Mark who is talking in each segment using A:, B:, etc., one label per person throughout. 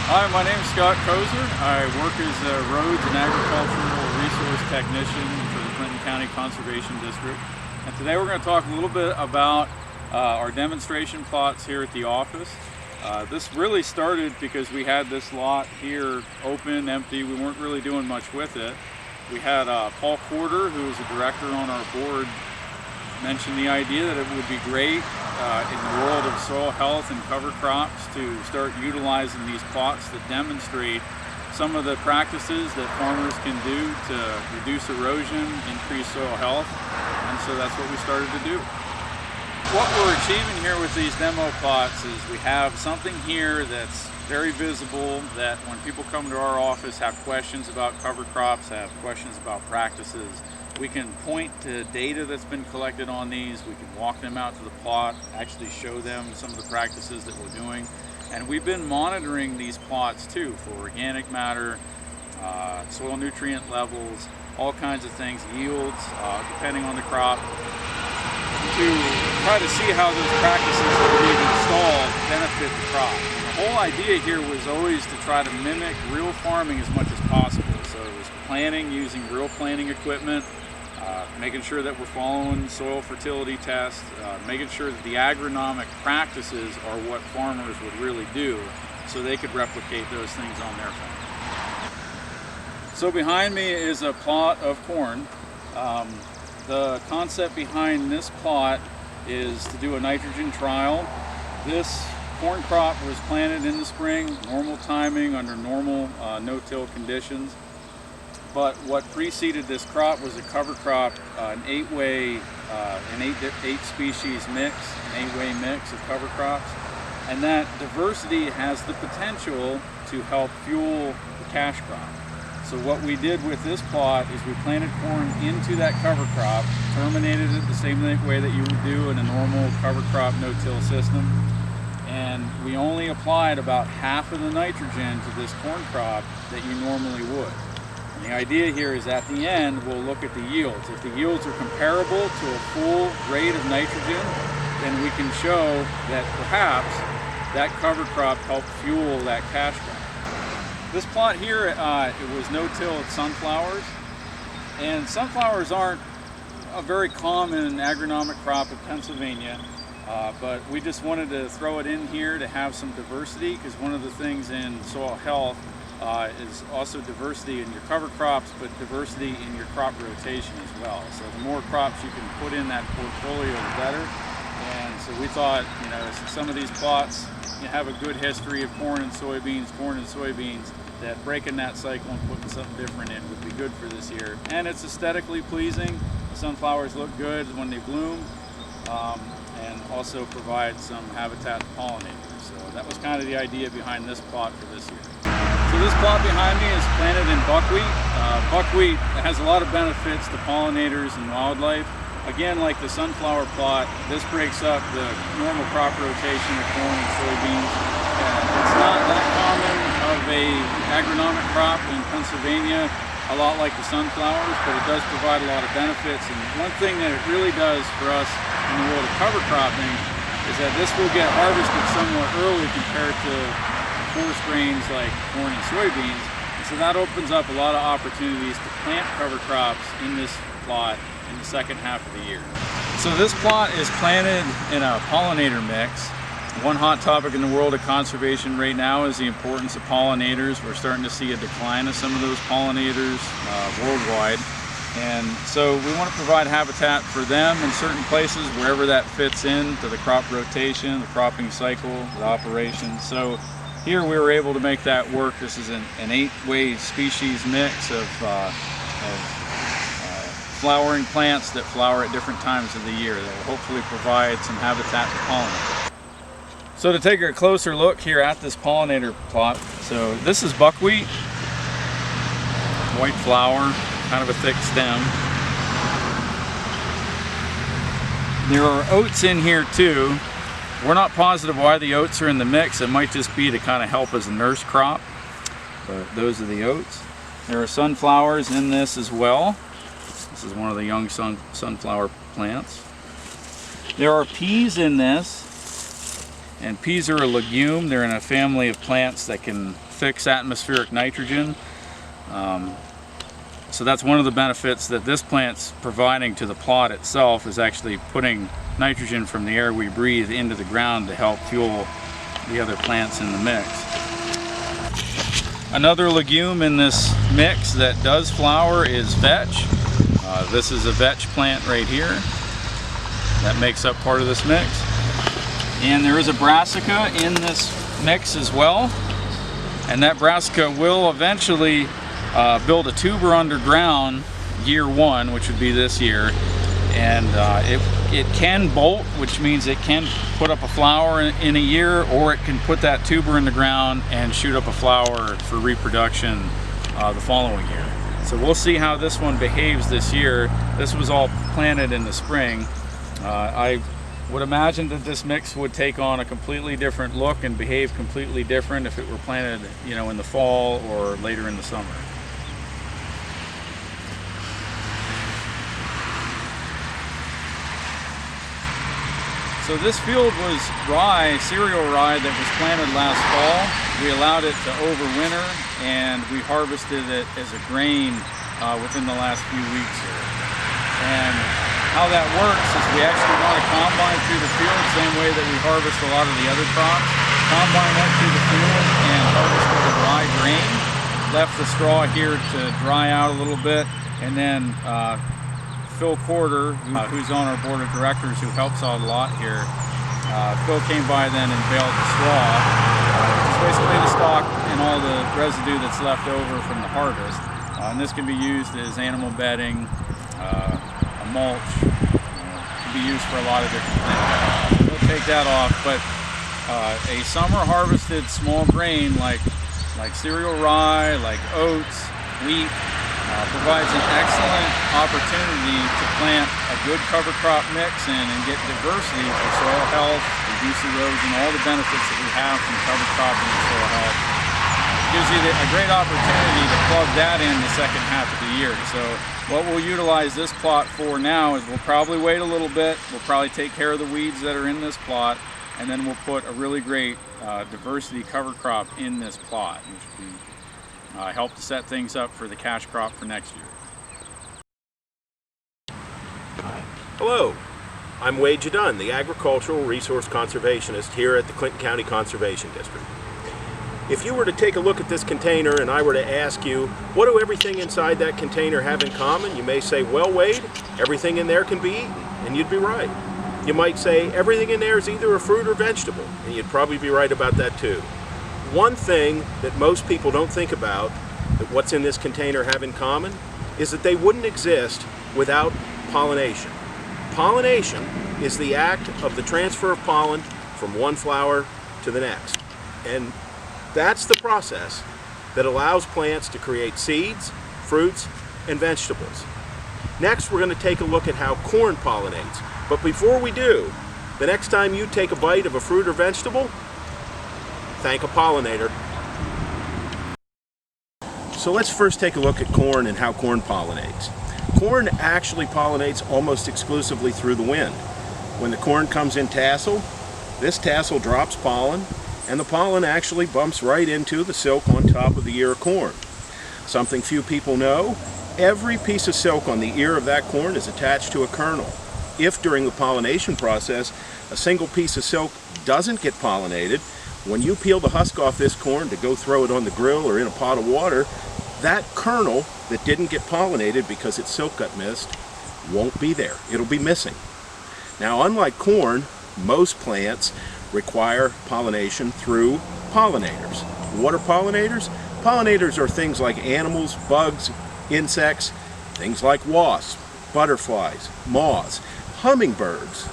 A: Hi, my name is Scott Koser. I work as a roads and agricultural resource technician for the Clinton County Conservation District. And today we're going to talk a little bit about our demonstration plots here at the office. This really started because we had this lot here open, empty. We weren't really doing much with it. We had Paul Porter, who is a director on our board, mentioned the idea that it would be great in the world of soil health and cover crops to start utilizing these plots that demonstrate some of the practices that farmers can do to reduce erosion, increase soil health, and so that's what we started to do. What we're achieving here with these demo plots is we have something here that's very visible, that when people come to our office, have questions about cover crops, have questions about practices, we can point to data that's been collected on these. We can walk them out to the plot, actually show them some of the practices that we're doing. And we've been monitoring these plots too for organic matter, soil nutrient levels, all kinds of things, yields, depending on the crop, to try to see how those practices that we've installed benefit the crop. And the whole idea here was always to try to mimic real farming as much as possible. So it was planting using real planting equipment, making sure that we're following soil fertility tests, making sure that the agronomic practices are what farmers would really do so they could replicate those things on their farm. So behind me is a plot of corn. The concept behind this plot is to do a nitrogen trial. This corn crop was planted in the spring, normal timing under normal no-till conditions. But what preceded this crop was a cover crop, an eight species mix, an 8-way mix of cover crops. And that diversity has the potential to help fuel the cash crop. So what we did with this plot is we planted corn into that cover crop, terminated it the same way that you would do in a normal cover crop no-till system. And we only applied about half of the nitrogen to this corn crop that you normally would. And the idea here is at the end, we'll look at the yields. If the yields are comparable to a full grade of nitrogen, then we can show that perhaps that cover crop helped fuel that cash crop. This plot here, it was no-till sunflowers. And sunflowers aren't a very common agronomic crop in Pennsylvania. But we just wanted to throw it in here to have some diversity, because one of the things in soil health is also diversity in your cover crops, but diversity in your crop rotation as well. So the more crops you can put in that portfolio, the better. And so we thought, you know, some of these plots have a good history of corn and soybeans, that breaking that cycle and putting something different in would be good for this year. And it's aesthetically pleasing. The sunflowers look good when they bloom. And also provide some habitat to pollinators. So that was kind of the idea behind this plot for this year. So this plot behind me is planted in buckwheat. Buckwheat has a lot of benefits to pollinators and wildlife. Again, like the sunflower plot, this breaks up the normal crop rotation of corn and soybeans. It's not that common of a agronomic crop in Pennsylvania, a lot like the sunflowers, but it does provide a lot of benefits. And one thing that it really does for us in the world of cover cropping is that this will get harvested somewhat early compared to coarse grains like corn and soybeans. And so that opens up a lot of opportunities to plant cover crops in this plot in the second half of the year. So this plot is planted in a pollinator mix. One hot topic in the world of conservation right now is the importance of pollinators. We're starting to see a decline of some of those pollinators worldwide. And so we want to provide habitat for them in certain places, wherever that fits in to the crop rotation, the cropping cycle, the operations. So here we were able to make that work. This is an 8-way species mix of flowering plants that flower at different times of the year that will hopefully provide some habitat to pollinate. So to take a closer look here at this pollinator plot, so this is buckwheat, white flower, kind of a thick stem. There are oats in here too. We're not positive why the oats are in the mix. It might just be to kind of help as a nurse crop, but those are the oats. There are sunflowers in this as well. This is one of the young sunflower plants. There are peas in this. And peas are a legume. They're in a family of plants that can fix atmospheric nitrogen. So that's one of the benefits that this plant's providing to the plot itself, is actually putting nitrogen from the air we breathe into the ground to help fuel the other plants in the mix. Another legume in this mix that does flower is vetch. This is a vetch plant right here that makes up part of this mix. And there is a brassica in this mix as well. And that brassica will eventually build a tuber underground year one, which would be this year. And it can bolt, which means it can put up a flower in a year, or it can put that tuber in the ground and shoot up a flower for reproduction the following year. So we'll see how this one behaves this year. This was all planted in the spring. I would imagine that this mix would take on a completely different look and behave completely different if it were planted, you know, in the fall or later in the summer. So this field was rye, cereal rye, that was planted last fall. We allowed it to overwinter, and we harvested it as a grain within the last few weeks here. And how that works is we actually run a combine through the field, same way that we harvest a lot of the other crops. Combine went through the field and harvested the rye grain, left the straw here to dry out a little bit, and then Phil Koser, who's on our board of directors, who helps out a lot here, Phil came by then and baled the straw, which is basically the stalk and all the residue that's left over from the harvest. And this can be used as animal bedding, a mulch, can be used for a lot of different things. We'll take that off, but a summer harvested small grain like cereal rye, like oats, wheat, provides an excellent opportunity to plant a good cover crop mix in and get diversity for soil health, reduce erosion, all the benefits that we have from cover cropping and soil health. It gives you a great opportunity to plug that in the second half of the year. So what we'll utilize this plot for now is we'll probably wait a little bit, we'll probably take care of the weeds that are in this plot, and then we'll put a really great diversity cover crop in this plot, which will be help to set things up for the cash crop for next year.
B: Hello, I'm Jodun, the Agricultural Resource Conservationist here at the Clinton County Conservation District. If you were to take a look at this container and I were to ask you, what do everything inside that container have in common? You may say, well, Wade, everything in there can be eaten, and you'd be right. You might say, everything in there is either a fruit or vegetable, and you'd probably be right about that too. One thing that most people don't think about, that what's in this container have in common, is that they wouldn't exist without pollination. Pollination is the act of the transfer of pollen from one flower to the next. And that's the process that allows plants to create seeds, fruits, and vegetables. Next, we're going to take a look at how corn pollinates. But before we do, the next time you take a bite of a fruit or vegetable, thank a pollinator. So let's first take a look at corn and how corn pollinates. Corn actually pollinates almost exclusively through the wind. When the corn comes in tassel, this tassel drops pollen, and the pollen actually bumps right into the silk on top of the ear of corn. Something few people know, every piece of silk on the ear of that corn is attached to a kernel. If during the pollination process a single piece of silk doesn't get pollinated, when you peel the husk off this corn to go throw it on the grill or in a pot of water, that kernel that didn't get pollinated because its silk got missed won't be there. It'll be missing. Now, unlike corn, most plants require pollination through pollinators. What are pollinators? Pollinators are things like animals, bugs, insects, things like wasps, butterflies, moths, hummingbirds,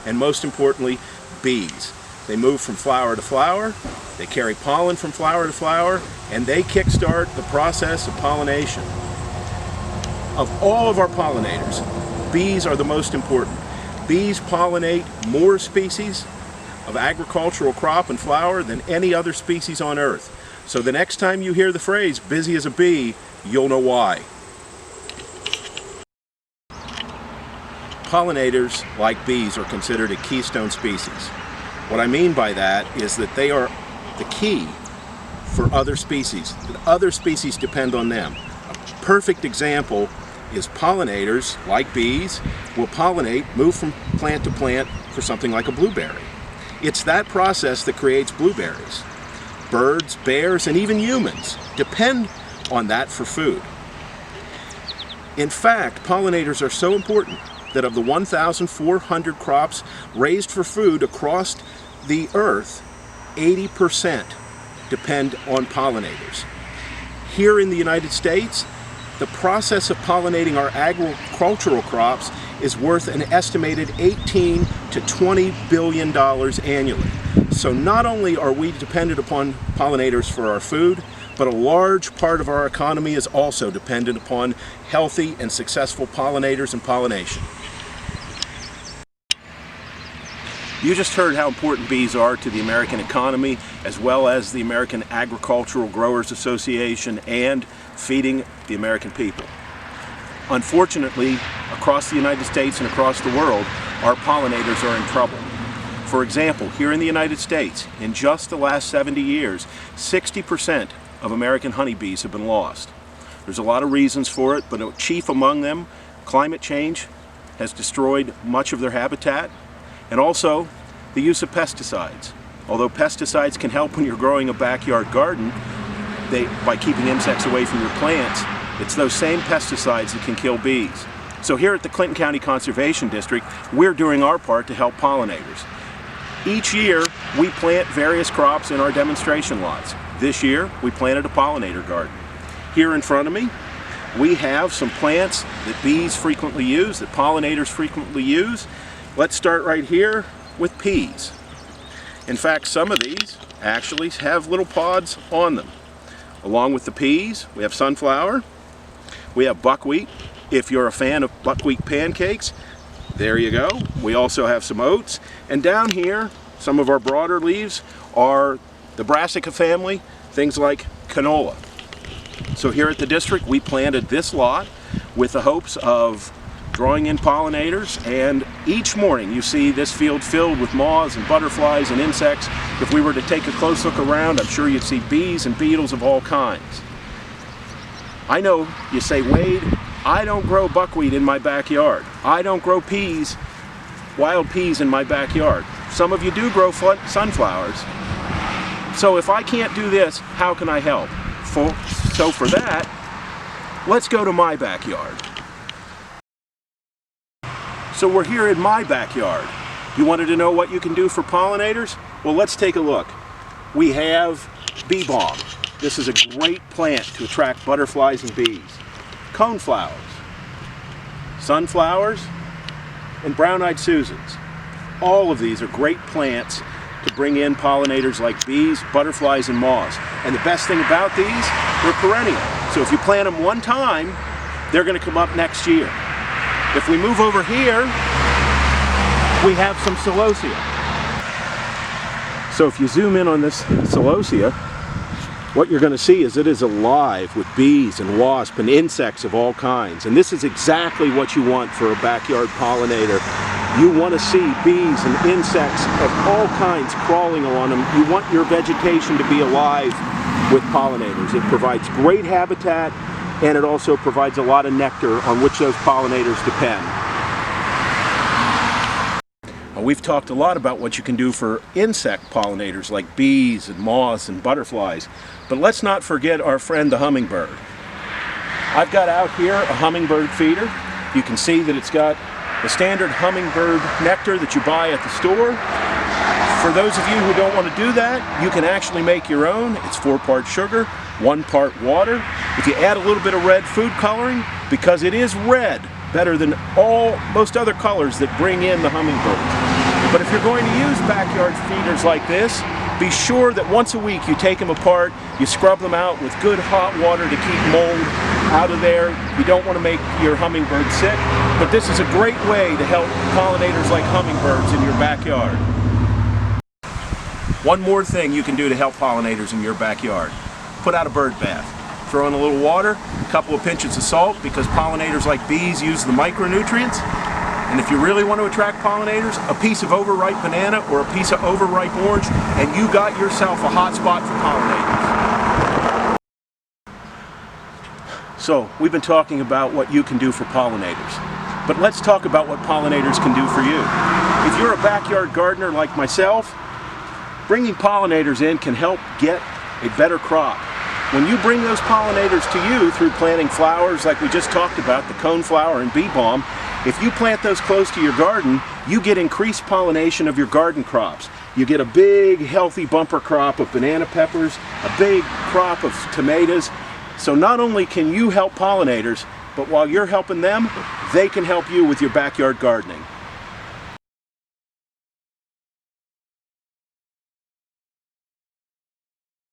B: and most importantly, bees. They move from flower to flower, they carry pollen from flower to flower, and they kickstart the process of pollination. Of all of our pollinators, bees are the most important. Bees pollinate more species of agricultural crop and flower than any other species on Earth. So the next time you hear the phrase, busy as a bee, you'll know why. Pollinators, like bees, are considered a keystone species. What I mean by that is that they are the key for other species, that other species depend on them. A perfect example is pollinators, like bees, will pollinate, move from plant to plant for something like a blueberry. It's that process that creates blueberries. Birds, bears, and even humans depend on that for food. In fact, pollinators are so important that of the 1,400 crops raised for food across the earth, 80% depend on pollinators. Here in the United States, the process of pollinating our agricultural crops is worth an estimated $18 to $20 billion annually. So not only are we dependent upon pollinators for our food, but a large part of our economy is also dependent upon healthy and successful pollinators and pollination. You just heard how important bees are to the American economy, as well as the American Agricultural Growers Association and feeding the American people. Unfortunately, across the United States and across the world, our pollinators are in trouble. For example, here in the United States, in just the last 70 years, 60% of American honeybees have been lost. There's a lot of reasons for it, but chief among them, climate change has destroyed much of their habitat, and also the use of pesticides. Although pesticides can help when you're growing a backyard garden, by keeping insects away from your plants, it's those same pesticides that can kill bees. So here at the Clinton County Conservation District, we're doing our part to help pollinators. Each year, we plant various crops in our demonstration lots. This year, we planted a pollinator garden. Here in front of me, we have some plants that bees frequently use, that pollinators frequently use. Let's start right here with peas. In fact, some of these actually have little pods on them. Along with the peas, we have sunflower, we have buckwheat. If you're a fan of buckwheat pancakes, there you go. We also have some oats. And down here, some of our broader leaves are the brassica family, things like canola. So here at the district, we planted this lot with the hopes of drawing in pollinators, and each morning you see this field filled with moths and butterflies and insects. If we were to take a close look around, I'm sure you'd see bees and beetles of all kinds. I know you say, Wade, I don't grow buckwheat in my backyard. I don't grow peas, wild peas in my backyard. Some of you do grow sunflowers. So if I can't do this, how can I help? So for that, let's go to my backyard. So we're here in my backyard. You wanted to know what you can do for pollinators? Well, let's take a look. We have bee balm. This is a great plant to attract butterflies and bees. Coneflowers, sunflowers, and brown-eyed Susans. All of these are great plants to bring in pollinators like bees, butterflies, and moths. And the best thing about these, they're perennial. So if you plant them one time, they're going to come up next year. If we move over here, we have some celosia. So if you zoom in on this celosia, what you're going to see is it is alive with bees and wasps and insects of all kinds. And this is exactly what you want for a backyard pollinator. You want to see bees and insects of all kinds crawling on them. You want your vegetation to be alive with pollinators. It provides great habitat, and it also provides a lot of nectar on which those pollinators depend. We've talked a lot about what you can do for insect pollinators like bees and moths and butterflies, but let's not forget our friend the hummingbird. I've got out here a hummingbird feeder. You can see that it's got the standard hummingbird nectar that you buy at the store. For those of you who don't want to do that, you can actually make your own. It's 4 parts sugar, 1 part water. If you add a little bit of red food coloring, because it is red, better than most other colors that bring in the hummingbirds. But if you're going to use backyard feeders like this, be sure that once a week you take them apart, you scrub them out with good hot water to keep mold out of there. You don't want to make your hummingbird sick, but this is a great way to help pollinators like hummingbirds in your backyard. One more thing you can do to help pollinators in your backyard. Put out a bird bath. Throw in a little water, a couple of pinches of salt, because pollinators like bees use the micronutrients. And if you really want to attract pollinators, a piece of overripe banana or a piece of overripe orange, and you got yourself a hot spot for pollinators. So we've been talking about what you can do for pollinators, but let's talk about what pollinators can do for you. If you're a backyard gardener like myself, bringing pollinators in can help get a better crop. When you bring those pollinators to you through planting flowers like we just talked about, the coneflower and bee balm, if you plant those close to your garden, you get increased pollination of your garden crops. You get a big, healthy bumper crop of banana peppers, a big crop of tomatoes. So not only can you help pollinators, but while you're helping them, they can help you with your backyard gardening.